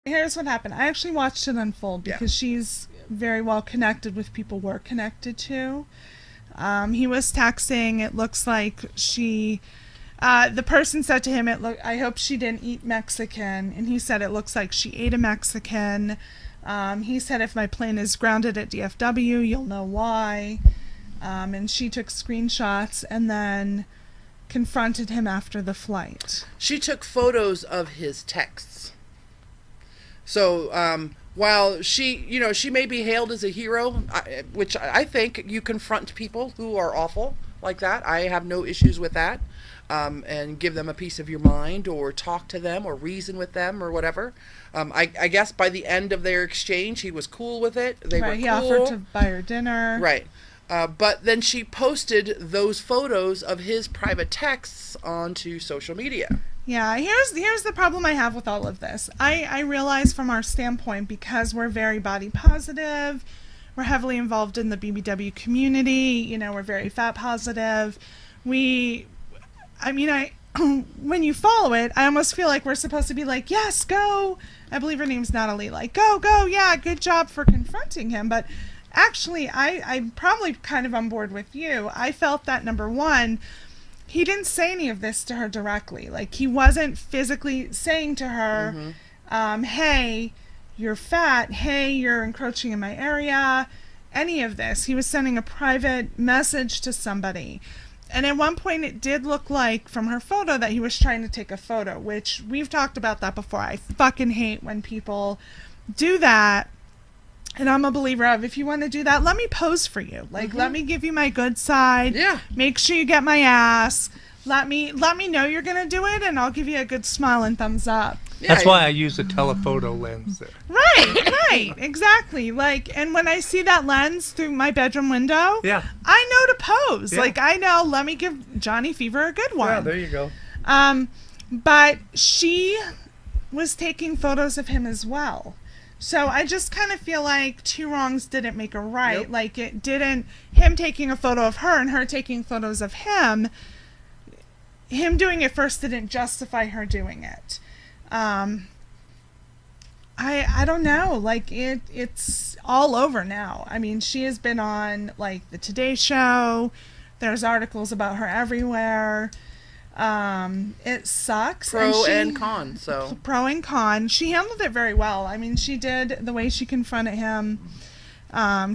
Here's what happened. I actually watched it unfold because she's very well connected with people we're connected to. He was texting. It looks like she... the person said to him, I hope she didn't eat Mexican. And he said, it looks like she ate a Mexican. He said, if my plane is grounded at DFW, you'll know why. And she took screenshots and then confronted him after the flight. She took photos of his texts. So while she may be hailed as a hero, which I think you confront people who are awful like that. I have no issues with that. And give them a piece of your mind, or talk to them, or reason with them, or whatever. I guess by the end of their exchange, he was cool with it. They were cool. He offered to buy her dinner. Right. But then she posted those photos of his private texts onto social media. Yeah, here's the problem I have with all of this. I realize from our standpoint, because we're very body positive, we're heavily involved in the BBW community, we're very fat positive. when you follow it, I almost feel like we're supposed to be like, yes, go. I believe her name's Natalie. Like, go, yeah, good job for confronting him. But actually, I'm probably kind of on board with you. I felt that, number one, he didn't say any of this to her directly. Like, he wasn't physically saying to her, hey, you're fat. Hey, you're encroaching in my area. Any of this. He was sending a private message to somebody. And at one point it did look like, from her photo, that he was trying to take a photo, which we've talked about that before. I fucking hate when people do that. And I'm a believer of, if you want to do that, let me pose for you. Like, let me give you my good side. Yeah. Make sure you get my ass. Let me know you're going to do it, and I'll give you a good smile and thumbs up. Yeah, That's why I use a telephoto lens there. Right, exactly. Like, and when I see that lens through my bedroom window, Yeah. I know to pose. Yeah. Like, I know, let me give Johnny Fever a good one. Yeah, there you go. But she was taking photos of him as well. So I just kind of feel like two wrongs didn't make a right. Nope. Like, it didn't, him taking a photo of her and her taking photos of him doing it first didn't justify her doing it. I don't know. Like, it's all over now. I mean, she has been on, like, the Today Show. There's articles about her everywhere. It sucks. Pro and con, so. Pro and con. She handled it very well. I mean, she did, the way she confronted him,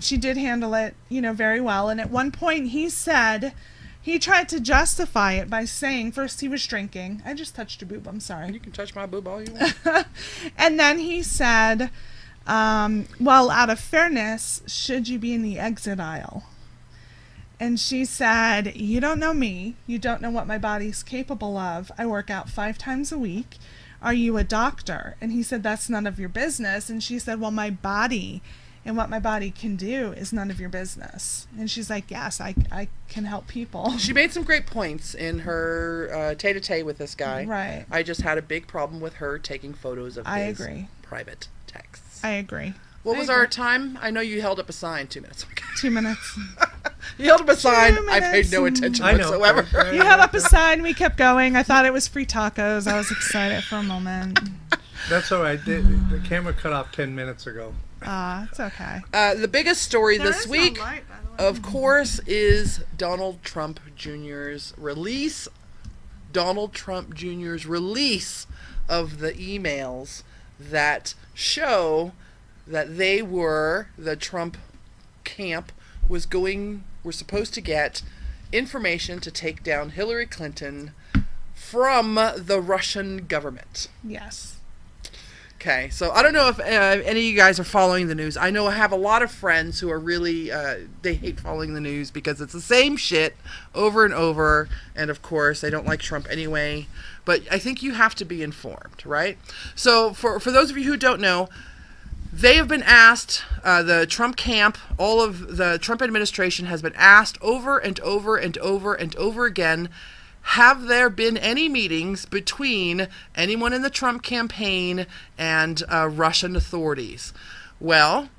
she did handle it, very well. And at one point he said, he tried to justify it by saying, first he was drinking. I just touched your boob, I'm sorry. You can touch my boob all you want. And then he said, well, out of fairness, should you be in the exit aisle? And she said, you don't know me. You don't know what my body's capable of. I work out 5 times a week. Are you a doctor? And he said, that's none of your business. And she said, well, my body and what my body can do is none of your business. And she's like, yes, I can help people. She made some great points in her tete-a-tete with this guy. Right. I just had a big problem with her taking photos of I his agree. private texts. I agree. What I was agree. our time? I know you held up a sign 2 minutes ago. 2 minutes. You held up a sign. 2 I paid no minutes. attention I know. whatsoever. You held up a sign. We kept going. I thought it was free tacos. I was excited for a moment. That's all right. The camera cut off 10 minutes ago. It's okay. The biggest story There this is no week, light, by the way. of course, is Donald Trump Jr.'s release. Donald Trump Jr.'s release of the emails that show that the Trump camp were supposed to get information to take down Hillary Clinton from the Russian government. Yes. Okay, so I don't know if any of you guys are following the news. I know I have a lot of friends who are really, they hate following the news because it's the same shit over and over. And of course, they don't like Trump anyway. But I think you have to be informed, right? So for those of you who don't know, they have been asked, the Trump camp, all of the Trump administration has been asked over and over and over and over again, have there been any meetings between anyone in the Trump campaign and Russian authorities? Well,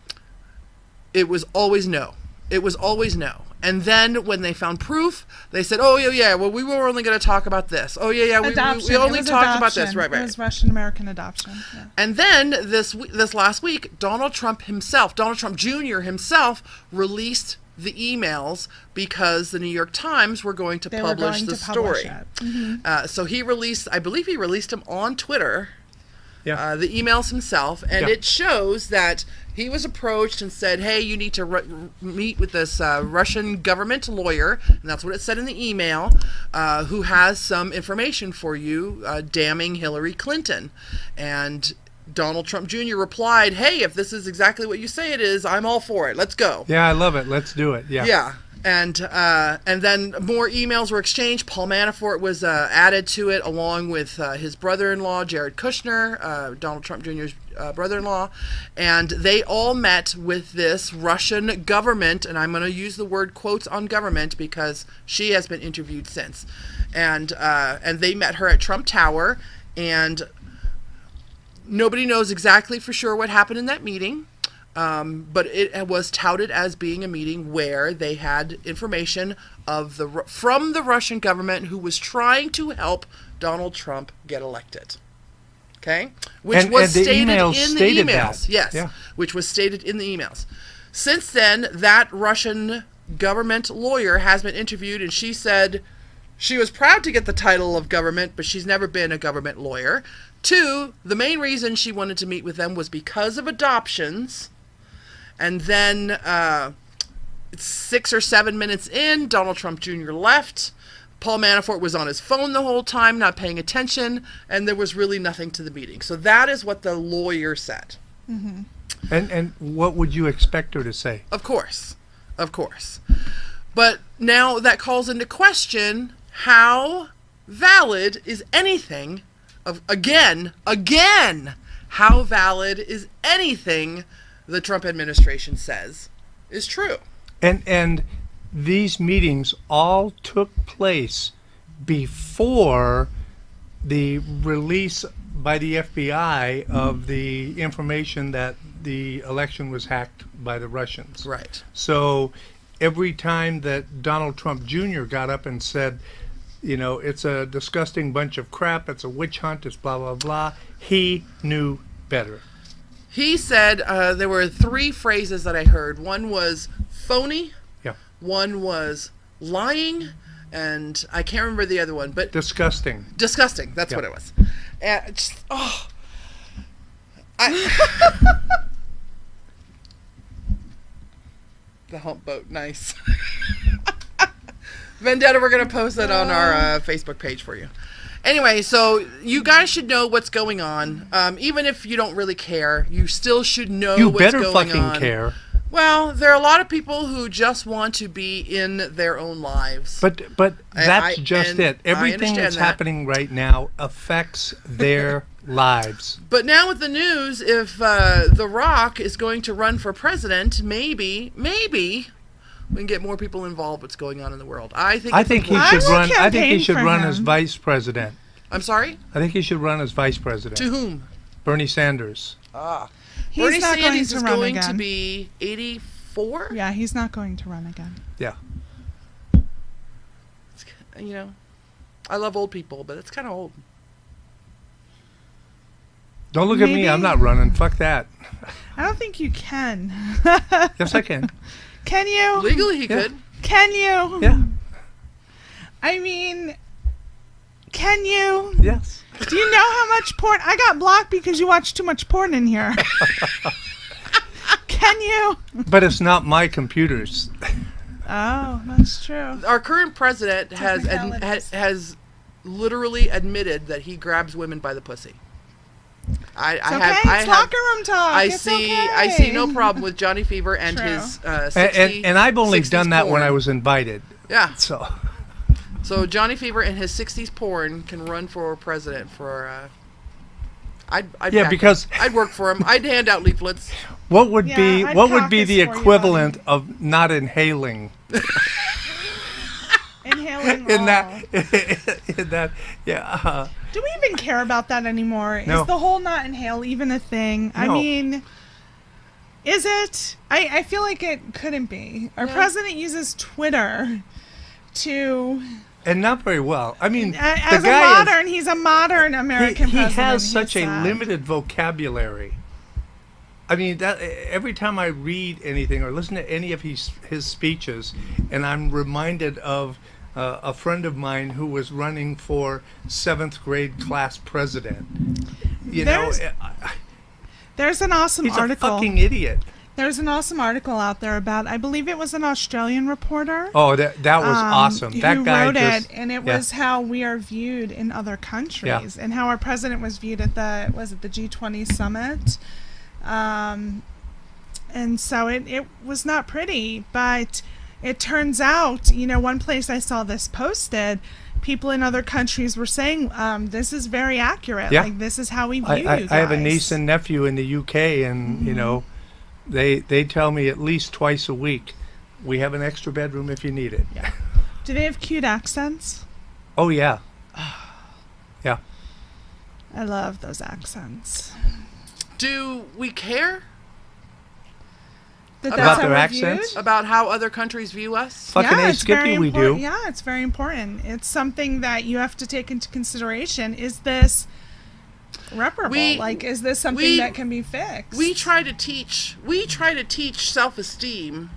it was always no. It was always no. And then when they found proof, they said, oh, yeah, well, we were only going to talk about this. Oh, yeah, we only talked about this. Right. It was Russian-American adoption. Yeah. And then this last week, Donald Trump Jr. himself, released the emails because the New York Times were going to publish the story. Mm-hmm. So I believe he released them on Twitter, Yeah. the emails himself, and Yeah. it shows that he was approached and said, hey, you need to meet with this Russian government lawyer, and that's what it said in the email, who has some information for you damning Hillary Clinton. And Donald Trump Jr. replied, hey, if this is exactly what you say it is, I'm all for it. Let's go. Yeah, I love it. Let's do it. Yeah. Yeah. And then more emails were exchanged. Paul Manafort was added to it, along with his brother-in-law, Jared Kushner, Donald Trump Jr.'s brother-in-law. And they all met with this Russian government, and I'm going to use the word quotes on government because she has been interviewed since. And they met her at Trump Tower, and nobody knows exactly for sure what happened in that meeting. But it was touted as being a meeting where they had information from the Russian government who was trying to help Donald Trump get elected. Okay? Which was the stated emails in the stated emails. that. Yes. Yeah. Which was stated in the emails. Since then, that Russian government lawyer has been interviewed, and she said she was proud to get the title of government, but she's never been a government lawyer. 2, the main reason she wanted to meet with them was because of adoptions. And then 6 or 7 minutes in, Donald Trump Jr. left. Paul Manafort was on his phone the whole time, not paying attention, and there was really nothing to the meeting. So that is what the lawyer said. Mm-hmm. And what would you expect her to say? Of course. But now that calls into question how valid is anything again, how valid is anything the Trump administration says is true. And these meetings all took place before the release by the FBI of the information that the election was hacked by the Russians. Right. So every time that Donald Trump Jr. got up and said, it's a disgusting bunch of crap, it's a witch hunt, it's blah, blah, blah, he knew better. He said there were 3 phrases that I heard. One was phony. Yeah. One was lying. And I can't remember the other one. But disgusting. Disgusting. That's what it was. The hump boat. Nice. Vendetta, we're going to post it on our Facebook page for you. Anyway, so you guys should know what's going on. Even if you don't really care, you still should know what's going on. You better fucking care. Well, there are a lot of people who just want to be in their own lives. But that's just it. Everything that's happening right now affects their lives. But now with the news, if The Rock is going to run for president, maybe we can get more people involved with what's going on in the world. I think he should run. I think he should run as vice president. I'm sorry? I think he should run as vice president. To whom? Bernie Sanders. He's not Sanders is going again. to be 84? Yeah, he's not going to run again. Yeah. I love old people, but it's kind of old. Don't look at me. I'm not running. Fuck that. I don't think you can. Yes, I can. Can you? Legally, he could. Can you? Yeah. I mean, can you? Yes. Do you know how much porn? I got blocked because you watch too much porn in here. Can you? But it's not my computers. Oh, that's true. Our current president has literally admitted that he grabs women by the pussy. It's locker room talk. I see no problem with Johnny Fever and True. his 60s. And I've only done that porn. when I was invited. Yeah. So Johnny Fever and his 60s porn can run for president for. I'd work for him. I'd hand out leaflets. What would be I'd the caucus for equivalent of not inhaling? Inhaling in that, yeah. Do we even care about that anymore? No. Is the whole not inhale even a thing? No. I mean, is it? I feel like it couldn't be. Our president uses Twitter to... And not very well. I mean, he's a modern American president. He has such a limited vocabulary. I mean, every time I read anything or listen to any of his speeches, and I'm reminded of a friend of mine who was running for 7th grade class president. There's an awesome article. He's a fucking idiot. There's an awesome article out there about, I believe it was an Australian reporter. Oh, that was awesome. That guy wrote it, and it was how we are viewed in other countries, and how our president was viewed at the G20 summit. And so it was not pretty, but it turns out, one place I saw this posted, people in other countries were saying, this is very accurate. Yeah. Like, this is how we view you guys. I have a niece and nephew in the UK, and, they tell me at least twice a week, we have an extra bedroom if you need it. Yeah. Do they have cute accents? Oh, yeah. Yeah. I love those accents. Do we care? That About that's how their we're accents? viewed? About how other countries view us. Fucking A, it's very Skippy, we do. important. Yeah, it's very important. It's something that you have to take into consideration. Is this reparable? Is this something that can be fixed? We try to teach self-esteem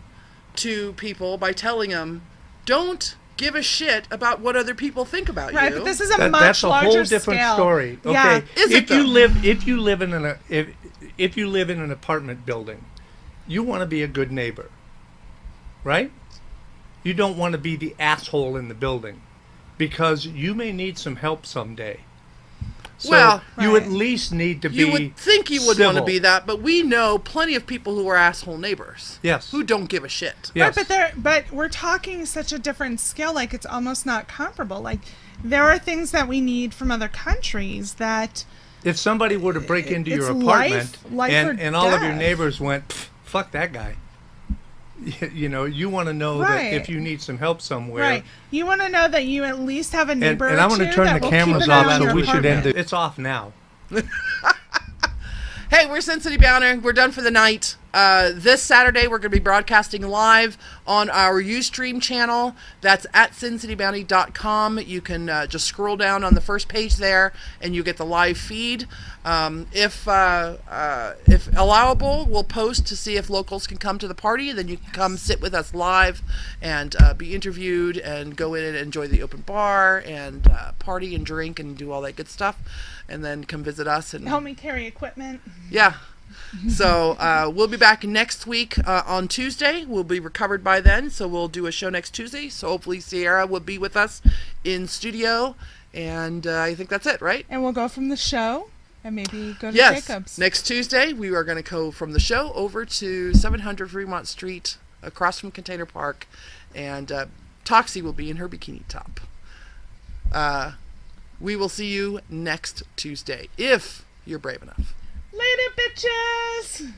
to people by telling them, don't give a shit about what other people think about right, you. but this is a much That's a larger whole different scale. story. Okay, Yeah. Is it though? if you live in an apartment building, you want to be a good neighbor, right? You don't want to be the asshole in the building, because you may need some help someday. So Well, you Right. at least need to be. You would think you would want to civil. be that, but we know plenty of people who are asshole neighbors. Yes. Who don't give a shit. Yes. Right, but we're talking such a different scale. Like, it's almost not comparable. Like, there are things that we need from other countries that. If somebody were to break into your It's apartment life or and all of your death. neighbors went, "Pff, fuck that guy," you know, you want to know Right. that if you need some help somewhere. Right. You want to know that you at least have a And, neighbor and I'm going to turn that the will keep cameras an eye off, on so your we should end apartment. it. It's off now. Hey, we're SinCityBounty. We're done for the night. This Saturday, we're going to be broadcasting live on our Ustream channel. That's at SinCityBounty.com. You can just scroll down on the first page there, and you get the live feed. If allowable, we'll post to see if locals can come to the party. Then you can come sit with us live and be interviewed and go in and enjoy the open bar and party and drink and do all that good stuff. And then come visit us and Help me carry equipment. yeah. So we'll be back next week on Tuesday. We'll be recovered by then, so we'll do a show next Tuesday. So hopefully Sierra will be with us in studio, and I think that's it, right? And we'll go from the show and maybe go to Yes. Jacob's. Next Tuesday, we are going to go from the show over to 700 Fremont Street, across from Container Park, and Toxie will be in her bikini top. We will see you next Tuesday, if you're brave enough. Later, bitches!